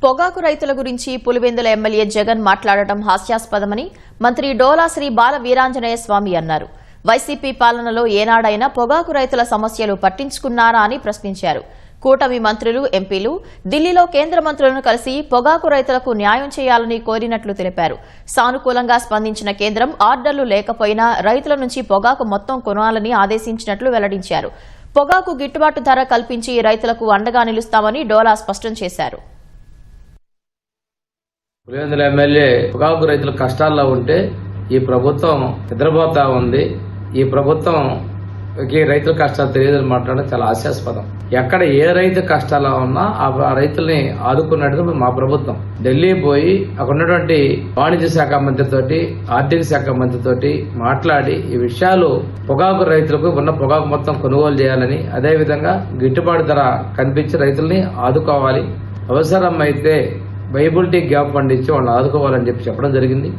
పొగాకు రైతుల గురించి పులివెందుల ఎమ్మెల్యే జగన్ మాట్లాడటం హాస్యాస్పదమని మంత్రి డోలా శ్రీ బాల వీరాంజనేయ స్వామి అన్నారు. వైసీపీ పాలనలో ఏనాడైనా పొగాకు రైతుల సమస్యలు పట్టించుకున్నారా అని ప్రశ్నించారు. కూటమి మంత్రులు, ఎంపీలు ఢిల్లీలో కేంద్ర మంత్రులను కలిసి పొగాకు రైతులకు న్యాయం చేయాలని కోరినట్లు తెలిపారు. సానుకూలంగా స్పందించిన కేంద్రం ఆర్డర్లు లేకపోయినా రైతుల నుంచి పొగాకు మొత్తం కొనాలని ఆదేశించినట్లు వెల్లడించారు. పొగాకు గిట్టుబాటు ధర కల్పించి రైతులకు అండగా నిలుస్తామని డోలా స్పష్టం చేశారు. పులివెందుల ఎమ్మెల్యే పొగాకు రైతుల కష్టాల్లో ఉంటే ఈ ప్రభుత్వం నిద్రపోతా ఉంది. ఈ ప్రభుత్వం రైతుల కష్టాలు తెలియదని మాట్లాడడం చాలా హాస్యాస్పదం. ఎక్కడ ఏ రైతు కష్టాల్లో ఉన్నా ఆ రైతుల్ని ఆదుకున్నట్టుగా మా ప్రభుత్వం ఢిల్లీ పోయి అక్కడ ఉన్నటువంటి వాణిజ్య శాఖ మంత్రితోటి, ఆర్థిక శాఖ మంత్రితోటి మాట్లాడి ఈ విషయాలు పొగాకు రైతులకు ఉన్న పొగాకు మొత్తం కొనుగోలు చేయాలని, అదేవిధంగా గిట్టుబాటు ధర కనిపించి రైతుల్ని ఆదుకోవాలి, అవసరం అయితే వైబిలిటీ గ్యాప్ ఫండ్ ఇచ్చి వాళ్ళు ఆదుకోవాలని చెప్పడం జరిగింది.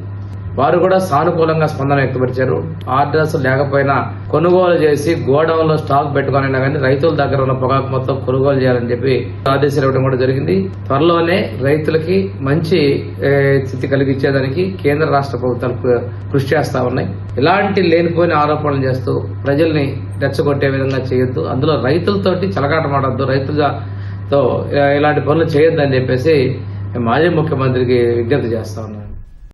వారు కూడా సానుకూలంగా స్పందన వ్యక్తపరిచారు. ఆర్డర్స్ లేకపోయినా కొనుగోలు చేసి గోడౌన్ లో స్టాక్ పెట్టుకునైనా కానీ రైతుల దగ్గర ఉన్న పొగాకు మొత్తం కొనుగోలు చేయాలని చెప్పి ఆదేశాలు ఇవ్వడం కూడా జరిగింది. త్వరలోనే రైతులకి మంచి స్థితి కలిగించేదానికి కేంద్ర రాష్ట్ర ప్రభుత్వాలు కృషి చేస్తా ఉన్నాయి. ఇలాంటి లేనిపోయిన ఆరోపణలు చేస్తూ ప్రజల్ని రెచ్చగొట్టే విధంగా చేయొద్దు. అందులో రైతులతోటి చలగాట మాడద్దు, రైతులతో ఇలాంటి పనులు చేయొద్దని చెప్పేసి మాజీ ముఖ్యమంత్రికి విజ్ఞప్తి చేస్తా ఉన్నాను.